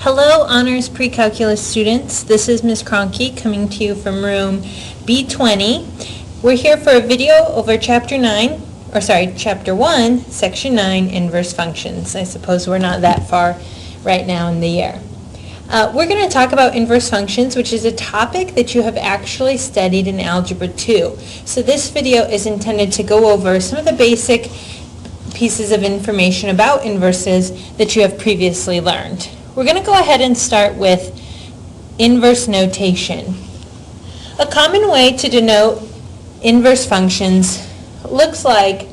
Hello, Honors Pre-Calculus students. This is Ms. Cronky coming to you from room B20. We're here for a video over Chapter 1, Section 9, Inverse Functions. I suppose we're not that far right now in the year. We're going to talk about inverse functions, which is a topic that you have actually studied in Algebra 2. So this video is intended to go over some of the basic pieces of information about inverses that you have previously learned. We're going to go ahead and start with inverse notation. A common way to denote inverse functions looks like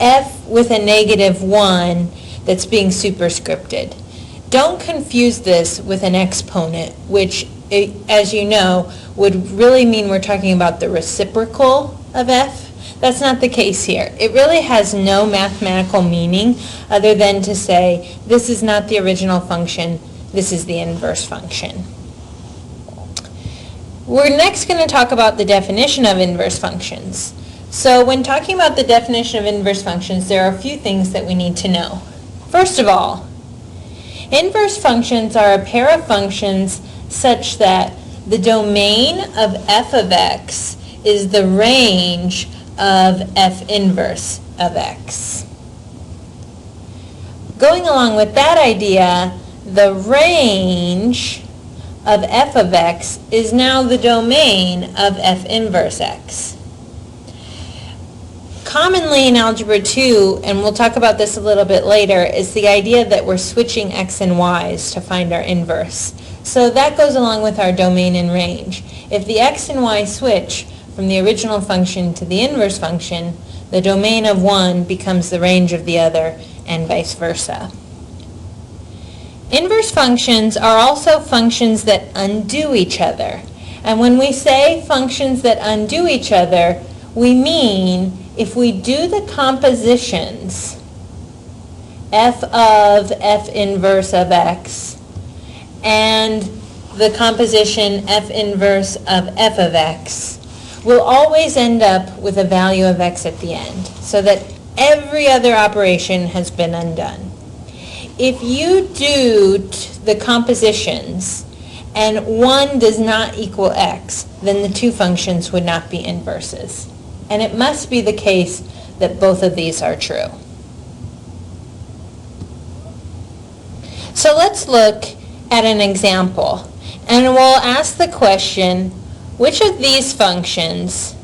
f with a -1 that's being superscripted. Don't confuse this with an exponent, which, as you know, would really mean we're talking about the reciprocal of f. That's not the case here. It really has no mathematical meaning other than to say this is not the original function, this is the inverse function. We're next going to talk about the definition of inverse functions. So when talking about the definition of inverse functions, there are a few things that we need to know. First of all, inverse functions are a pair of functions such that the domain of f of x is the range of f inverse of x. Going along with that idea, the range of f of x is now the domain of f inverse x. Commonly in Algebra 2, and we'll talk about this a little bit later, is the idea that we're switching x and y's to find our inverse. So that goes along with our domain and range. If the x and y switch from the original function to the inverse function, the domain of one becomes the range of the other, and vice versa. Inverse functions are also functions that undo each other. And when we say functions that undo each other, we mean if we do the compositions f of f inverse of x and the composition f inverse of f of x, we'll always end up with a value of x at the end, so that every other operation has been undone. If you do the compositions and 1 does not equal x, then the two functions would not be inverses. And it must be the case that both of these are true. So let's look at an example, and we'll ask the question, which of these functions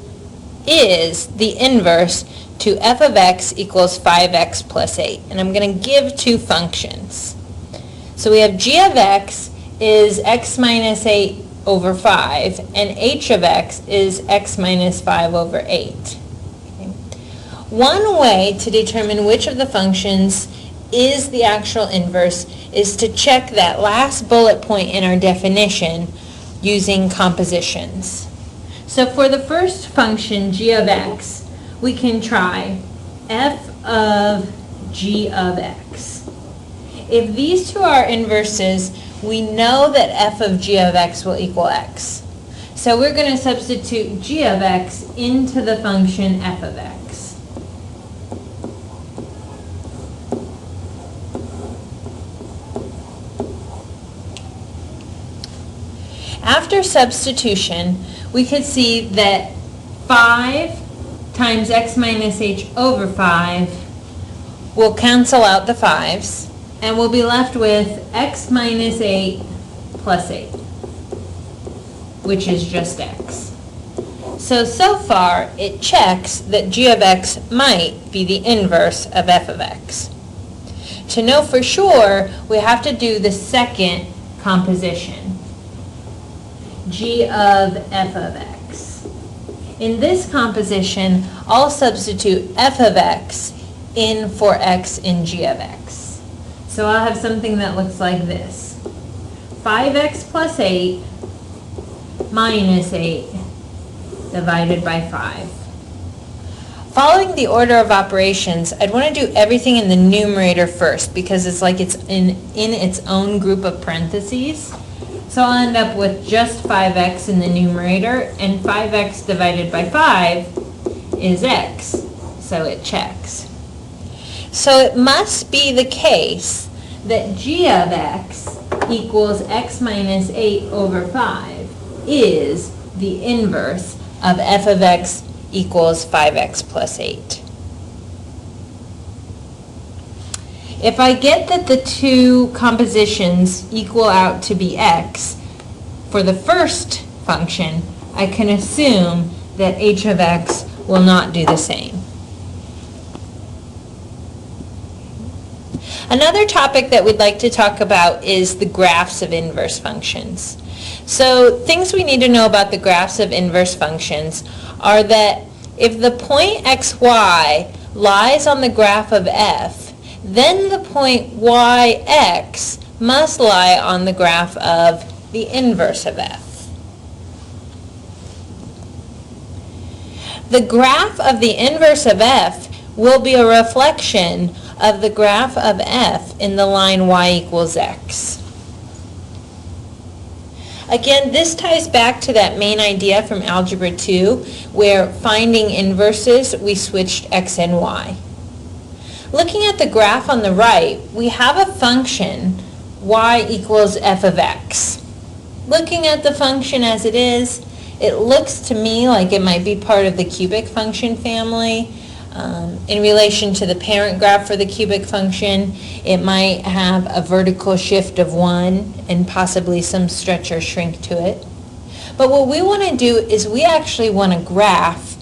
is the inverse to f of x equals 5x plus 8? And I'm going to give two functions. So we have g of x is x minus 8 over 5, and h of x is x minus 5 over 8. Okay. One way to determine which of the functions is the actual inverse is to check that last bullet point in our definition using compositions. So for the first function, g of x, we can try f of g of x. If these two are inverses, we know that f of g of x will equal x. So we're going to substitute g of x into the function f of x. After substitution, we could see that 5 times x minus h over 5 will cancel out the 5's, and we'll be left with x minus 8 plus 8, which is just x. So far, it checks that g of x might be the inverse of f of x. To know for sure, we have to do the second composition, g of f of x. In this composition, I'll substitute f of x in for x in g of x. So I'll have something that looks like this. 5x plus 8 minus 8 divided by 5. Following the order of operations, I'd want to do everything in the numerator first because it's like it's in its own group of parentheses. So I'll end up with just 5x in the numerator, and 5x divided by 5 is x, so it checks. So it must be the case that g of x equals x minus 8 over 5 is the inverse of f of x equals 5x plus 8. If I get that the two compositions equal out to be x for the first function, I can assume that h of x will not do the same. Another topic that we'd like to talk about is the graphs of inverse functions. So things we need to know about the graphs of inverse functions are that if the point xy lies on the graph of f, then the point yx must lie on the graph of the inverse of f. The graph of the inverse of f will be a reflection of the graph of f in the line y equals x. Again, this ties back to that main idea from Algebra 2, where finding inverses, we switched x and y. Looking at the graph on the right, we have a function, y equals f of x. Looking at the function as it is, it looks to me like it might be part of the cubic function family. In relation to the parent graph for the cubic function, it might have a vertical shift of 1 and possibly some stretch or shrink to it. But what we want to do is we actually want to graph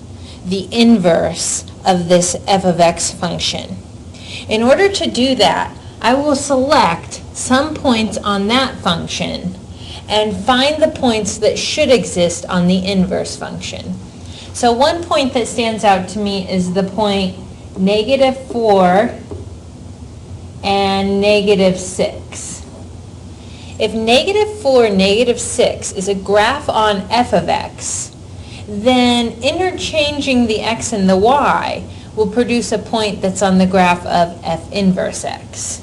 the inverse of this f of x function. In order to do that, I will select some points on that function and find the points that should exist on the inverse function. So one point that stands out to me is the point -4 and -6. If -4 and -6 is a graph on f of x, then interchanging the x and the y will produce a point that's on the graph of f inverse x.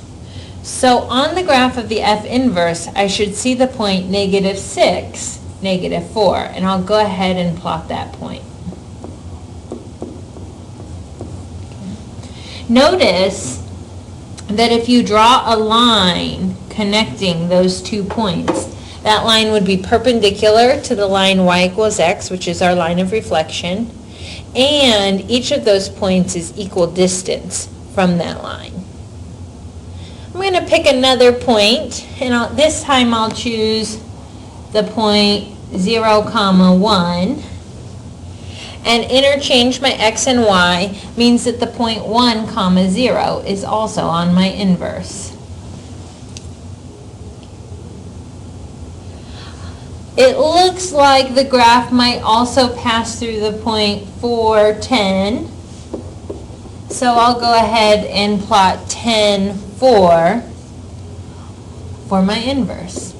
So on the graph of the f inverse, I should see the point -6, -4, and I'll go ahead and plot that point. Notice that if you draw a line connecting those 2 points, that line would be perpendicular to the line y equals x, which is our line of reflection, and each of those points is equal distance from that line. I'm going to pick another point, and this time I'll choose the point 0, 1, and interchange my x and y means that the point 1, 0 is also on my inverse. It looks like the graph might also pass through the point 4, 10. So I'll go ahead and plot 10, 4 for my inverse.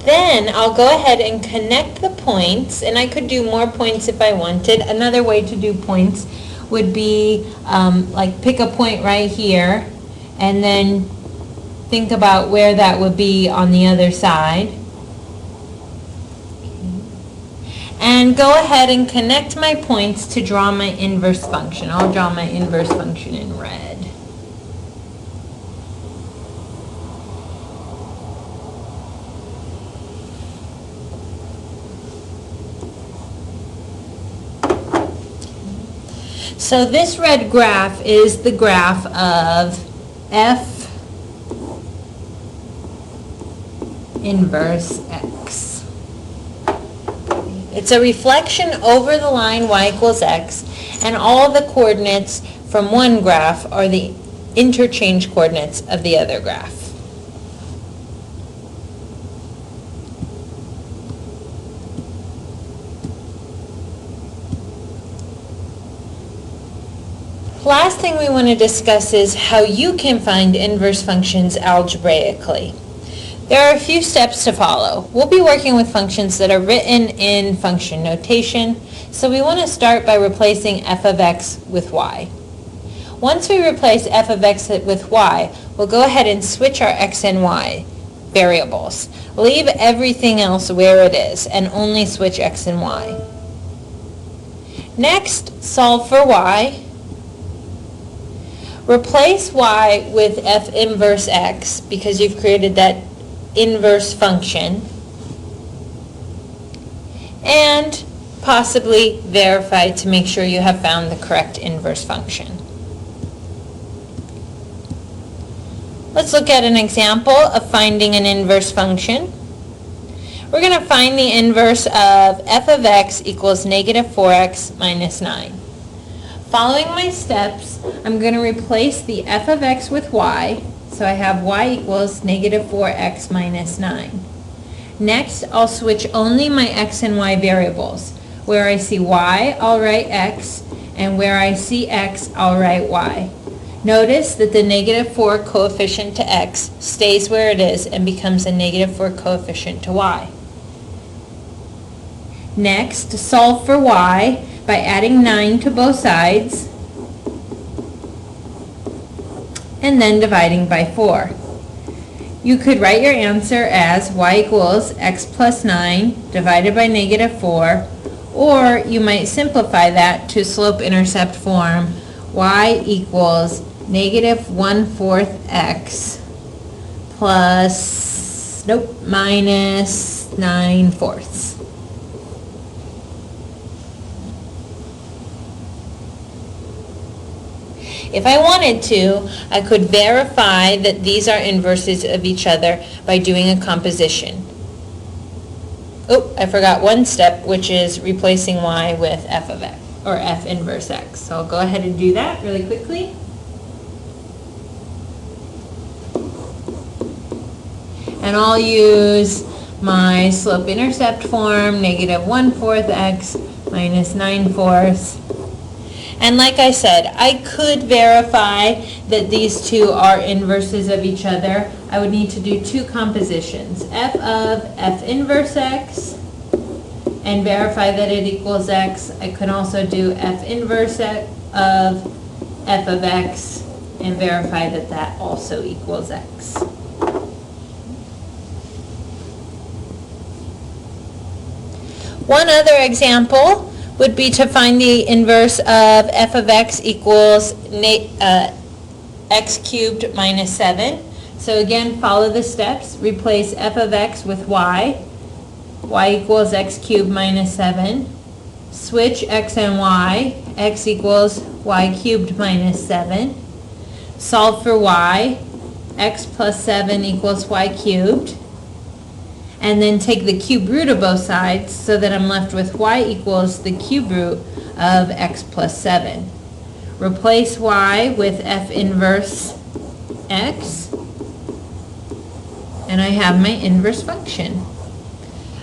Then I'll go ahead and connect the points, and I could do more points if I wanted. Another way to do points would be like pick a point right here and then think about where that would be on the other side. And go ahead and connect my points to draw my inverse function. I'll draw my inverse function in red. So this red graph is the graph of f inverse x. It's a reflection over the line y equals x, and all the coordinates from one graph are the interchange coordinates of the other graph. Last thing we want to discuss is how you can find inverse functions algebraically. There are a few steps to follow. We'll be working with functions that are written in function notation, so we want to start by replacing f of x with y. Once we replace f of x with y, we'll go ahead and switch our x and y. variables. Leave everything else where it is and only switch x and y. Next, solve for y. Replace y with f inverse x because you've created that inverse function. And possibly verify to make sure you have found the correct inverse function. Let's look at an example of finding an inverse function. We're going to find the inverse of f of x equals negative 4x minus 9. Following my steps, I'm going to replace the f of x with y, so I have y equals negative 4x minus 9. Next, I'll switch only my x and y variables. Where I see y, I'll write x, and where I see x, I'll write y. Notice that the negative 4 coefficient to x stays where it is and becomes a negative 4 coefficient to y. Next, solve for y by adding 9 to both sides and then dividing by 4. You could write your answer as y equals x plus 9 divided by negative 4, or you might simplify that to slope-intercept form, y equals negative 1/4 x plus, minus 9/4. If I wanted to, I could verify that these are inverses of each other by doing a composition. Oh, I forgot one step, which is replacing y with f of x, or f inverse x. So I'll go ahead and do that really quickly. And I'll use my slope-intercept form, negative 1/4 x minus 9/4. And like I said, I could verify that these two are inverses of each other. I would need to do two compositions, f of f inverse x, and verify that it equals x. I could also do f inverse of f of x and verify that that also equals x. One other example would be to find the inverse of f of x equals x cubed minus 7. So again, follow the steps. Replace f of x with y. Y equals x cubed minus 7. Switch x and y. X equals y cubed minus 7. Solve for y. X plus 7 equals y cubed. And then take the cube root of both sides so that I'm left with y equals the cube root of x plus 7. Replace y with f inverse x, and I have my inverse function.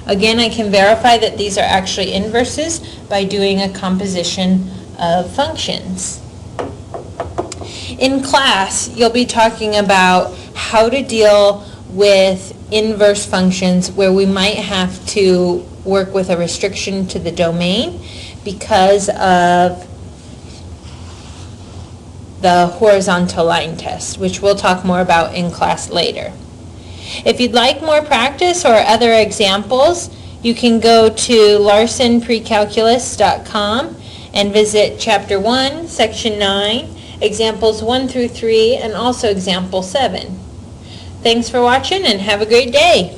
Again, I can verify that these are actually inverses by doing a composition of functions. In class, you'll be talking about how to deal with inverse functions where we might have to work with a restriction to the domain because of the horizontal line test, which we'll talk more about in class later. If you'd like more practice or other examples, you can go to larsonprecalculus.com and visit Chapter 1, Section 9, Examples 1 through 3, and also Example 7. Thanks for watching and have a great day.